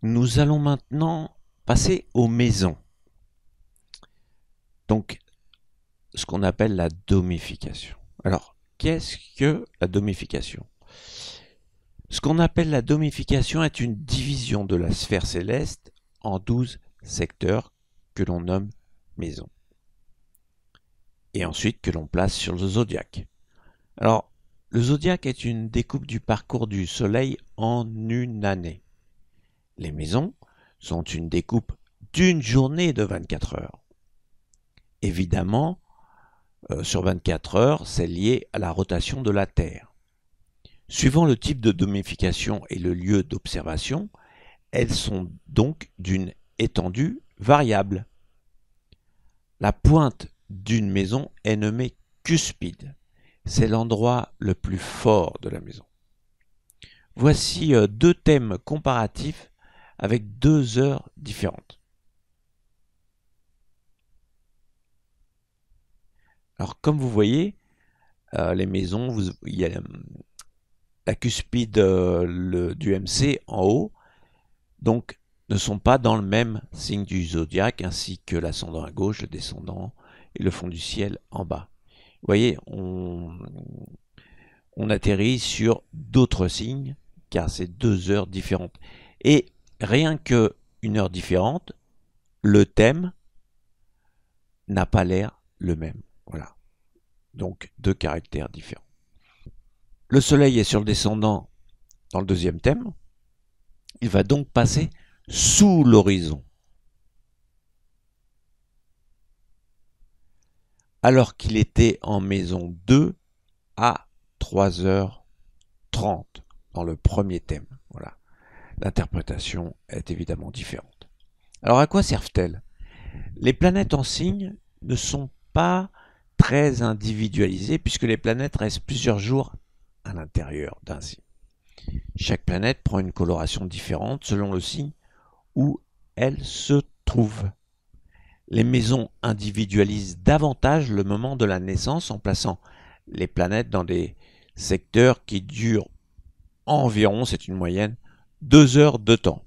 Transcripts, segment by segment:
Nous allons maintenant passer aux maisons. Donc, ce qu'on appelle la domification. Alors, qu'est-ce que la domification? Ce qu'on appelle la domification est une division de la sphère céleste en 12 secteurs que l'on nomme maisons. Et ensuite que l'on place sur le zodiaque. Alors, le zodiaque est une découpe du parcours du Soleil en une année. Les maisons sont une découpe d'une journée de 24 heures. Évidemment, sur 24 heures, c'est lié à la rotation de la Terre. Suivant le type de domification et le lieu d'observation, elles sont donc d'une étendue variable. La pointe d'une maison est nommée cuspide. C'est l'endroit le plus fort de la maison. Voici deux thèmes comparatifs avec 2 heures différentes. Alors, comme vous voyez, les maisons, il y a la cuspide du MC en haut, donc ne sont pas dans le même signe du zodiaque, ainsi que l'ascendant à gauche, le descendant et le fond du ciel en bas. Vous voyez, on atterrit sur d'autres signes, car c'est 2 heures différentes. Et rien que une heure différente, le thème n'a pas l'air le même. Voilà. Donc 2 caractères différents. Le soleil est sur le descendant dans le deuxième thème. Il va donc passer sous l'horizon. Alors qu'il était en maison 2 à 3h30 dans le premier thème. Voilà. L'interprétation est évidemment différente. Alors à quoi servent-elles? Les planètes en signe ne sont pas très individualisées puisque les planètes restent plusieurs jours à l'intérieur d'un signe. Chaque planète prend une coloration différente selon le signe où elle se trouve. Les maisons individualisent davantage le moment de la naissance en plaçant les planètes dans des secteurs qui durent environ, c'est une moyenne, 2 heures de temps.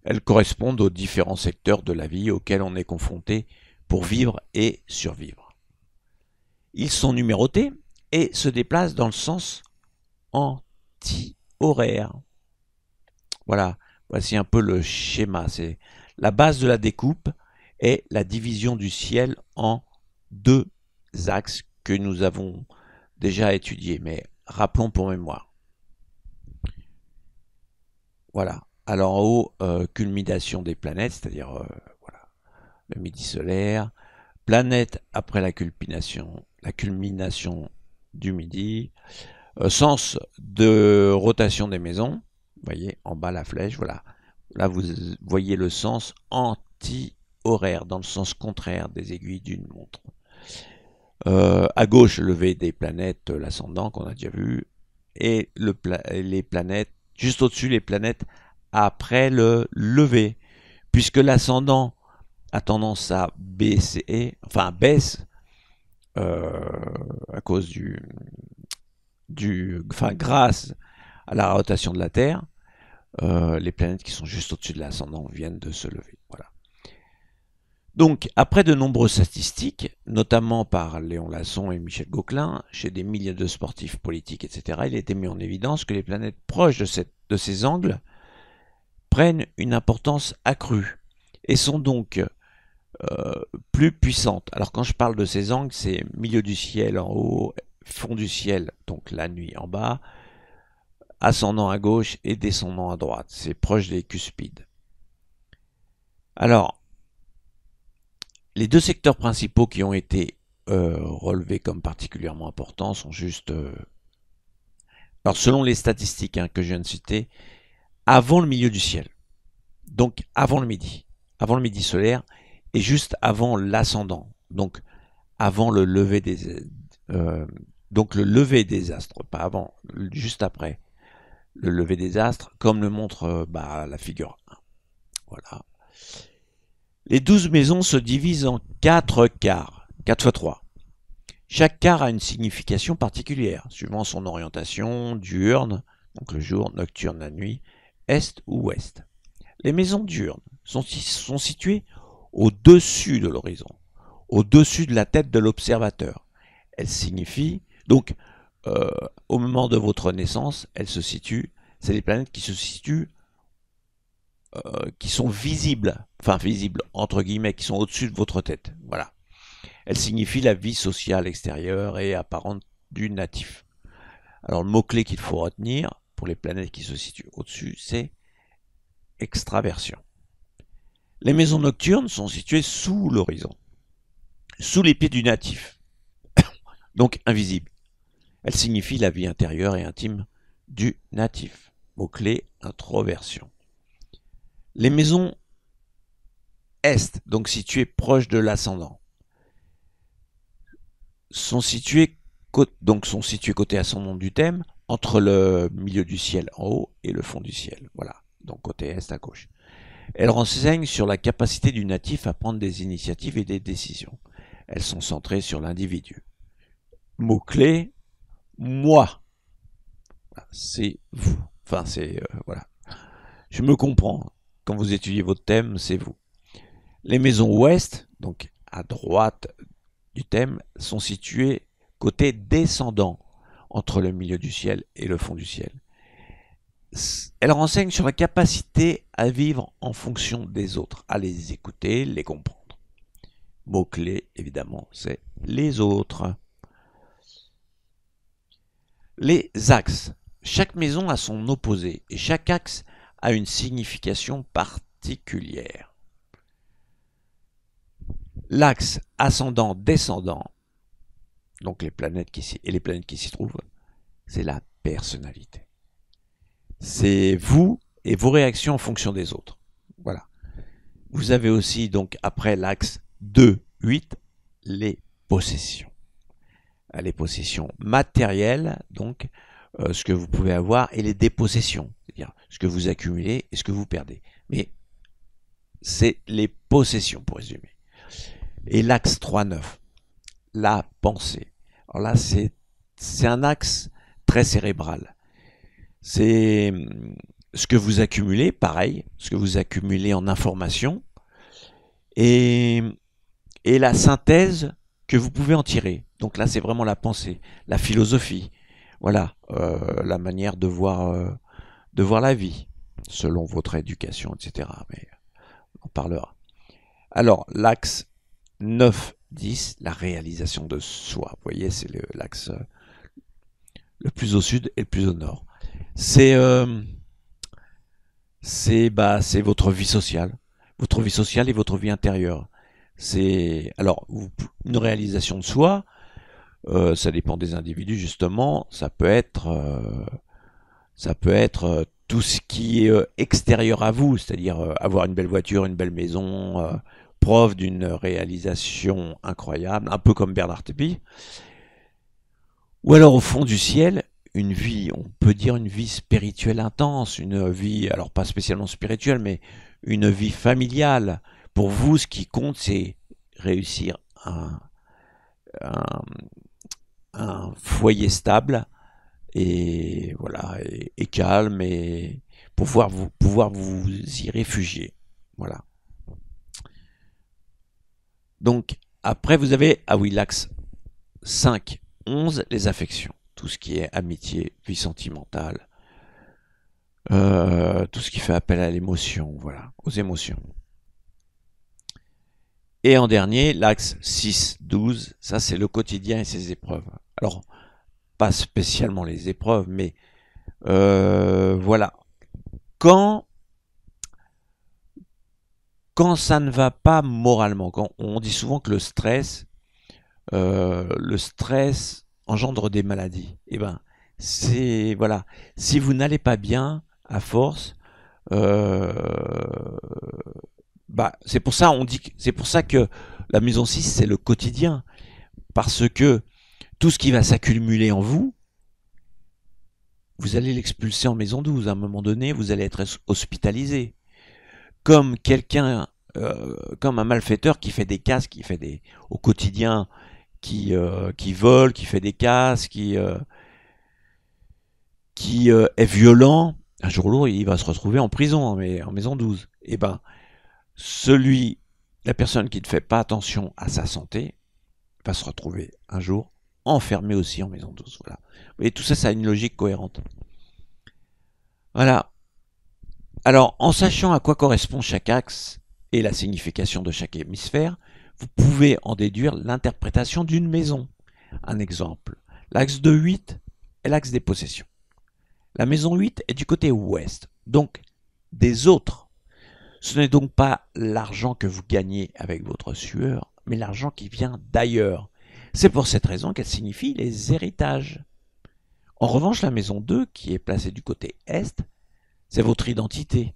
Elles correspondent aux différents secteurs de la vie auxquels on est confronté pour vivre et survivre. Ils sont numérotés et se déplacent dans le sens anti-horaire. Voilà, voici un peu le schéma. C'est la base de la découpe est la division du ciel en 2 axes que nous avons déjà étudiés, mais rappelons pour mémoire. Voilà. Alors en haut, culmination des planètes, c'est-à-dire voilà, le midi solaire, planète après la culmination du midi, sens de rotation des maisons, vous voyez en bas la flèche, voilà. Là vous voyez le sens anti-horaire, dans le sens contraire des aiguilles d'une montre. À gauche, le lever des planètes, l'ascendant qu'on a déjà vu, et les planètes, juste au-dessus, les planètes après le lever, puisque l'ascendant a tendance à baisser, enfin baisse, à cause enfin grâce à la rotation de la Terre, les planètes qui sont juste au-dessus de l'ascendant viennent de se lever. Voilà. Donc, après de nombreuses statistiques, notamment par Léon Lasson et Michel Gauquelin, chez des milliers de sportifs politiques, etc., il a été mis en évidence que les planètes proches de ces angles prennent une importance accrue et sont donc plus puissantes. Alors quand je parle de ces angles, c'est milieu du ciel en haut, fond du ciel, donc la nuit en bas, ascendant à gauche et descendant à droite. C'est proche des cuspides. Alors, les 2 secteurs principaux qui ont été relevés comme particulièrement importants sont juste... alors selon les statistiques que je viens de citer, avant le milieu du ciel, donc avant le midi solaire, et juste avant l'ascendant, donc avant le lever le lever des astres, pas avant, juste après le lever des astres, comme le montre la figure 1. Voilà. Les 12 maisons se divisent en 4 quarts, 4 fois 3. Chaque quart a une signification particulière, suivant son orientation diurne, donc le jour, nocturne la nuit, est ou ouest. Les maisons diurnes sont situées au-dessus de l'horizon, au-dessus de la tête de l'observateur. Elles signifient, donc, au moment de votre naissance, elles se situent, c'est les planètes qui se situent, qui sont visibles, enfin visibles, entre guillemets, qui sont au-dessus de votre tête. Voilà. Elles signifient la vie sociale extérieure et apparente du natif. Alors le mot-clé qu'il faut retenir pour les planètes qui se situent au-dessus, c'est extraversion. Les maisons nocturnes sont situées sous l'horizon, sous les pieds du natif, donc invisibles. Elles signifient la vie intérieure et intime du natif. Mot-clé, introversion. Les maisons est, donc situées proches de l'ascendant, sont situées côté ascendant du thème, entre le milieu du ciel en haut et le fond du ciel. Voilà, donc côté est à gauche. Elles renseignent sur la capacité du natif à prendre des initiatives et des décisions. Elles sont centrées sur l'individu. Mot-clé, moi. C'est vous. Enfin, c'est... voilà. Je me comprends. Quand vous étudiez votre thème, c'est vous. Les maisons ouest, donc à droite du thème, sont situées côté descendant, entre le milieu du ciel et le fond du ciel. Elles renseignent sur la capacité à vivre en fonction des autres, à les écouter, les comprendre. Mot-clé, évidemment, c'est les autres. Les axes. Chaque maison a son opposé et chaque axe a une signification particulière. L'axe ascendant-descendant, donc les planètes qui s'y trouvent, c'est la personnalité. C'est vous et vos réactions en fonction des autres. Voilà. Vous avez aussi, donc, après l'axe 2-8, les possessions. Les possessions matérielles, donc, ce que vous pouvez avoir, et les dépossessions, c'est-à-dire ce que vous accumulez et ce que vous perdez. Mais c'est les possessions, pour résumer. Et l'axe 3-9, la pensée. Alors là, c'est un axe très cérébral. C'est ce que vous accumulez, pareil, ce que vous accumulez en information, et la synthèse que vous pouvez en tirer. Donc là, c'est vraiment la pensée, la philosophie, voilà, la manière de voir la vie, selon votre éducation, etc. Mais on en parlera. Alors, l'axe 9-10, la réalisation de soi. Vous voyez, c'est l'axe le plus au sud et le plus au nord. C'est votre vie sociale et votre vie intérieure. C'est alors une réalisation de soi. Ça dépend des individus justement. Ça peut être tout ce qui est extérieur à vous, c'est-à-dire avoir une belle voiture, une belle maison, preuve d'une réalisation incroyable, un peu comme Bernard Tapie. Ou alors au fond du ciel, une vie, on peut dire une vie spirituelle intense, une vie, alors pas spécialement spirituelle, mais une vie familiale. Pour vous, ce qui compte, c'est réussir un foyer stable et voilà et calme et pouvoir vous y réfugier. Voilà. Donc après vous avez l'axe 5-11, les affections, tout ce qui est amitié, vie sentimentale, tout ce qui fait appel à l'émotion, voilà, aux émotions. Et en dernier, l'axe 6-12, ça c'est le quotidien et ses épreuves. Alors, pas spécialement les épreuves, mais voilà. Quand ça ne va pas moralement, quand on dit souvent que le stress engendre des maladies. Et ben, c'est voilà. Si vous n'allez pas bien, à force, c'est pour ça c'est pour ça que la maison 6 c'est le quotidien, parce que tout ce qui va s'accumuler en vous, vous allez l'expulser en maison 12. À un moment donné, vous allez être hospitalisé, comme comme un malfaiteur qui fait des casses, au quotidien, qui vole, qui fait des casses, qui est violent. un jour ou l'autre, il va se retrouver en prison, mais en maison 12. Eh ben, la personne qui ne fait pas attention à sa santé, va se retrouver un jour enfermé aussi en maison 12. Voilà. Et tout ça, ça a une logique cohérente. Voilà. Alors, en sachant à quoi correspond chaque axe et la signification de chaque hémisphère, vous pouvez en déduire l'interprétation d'une maison. Un exemple. L'axe de 8 est l'axe des possessions. La maison 8 est du côté ouest, donc des autres. Ce n'est donc pas l'argent que vous gagnez avec votre sueur, mais l'argent qui vient d'ailleurs. C'est pour cette raison qu'elle signifie les héritages. En revanche, la maison 2, qui est placée du côté est, c'est votre identité.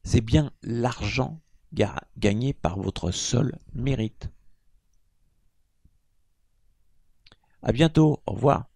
C'est bien l'argent gagné par votre seul mérite. À bientôt, au revoir.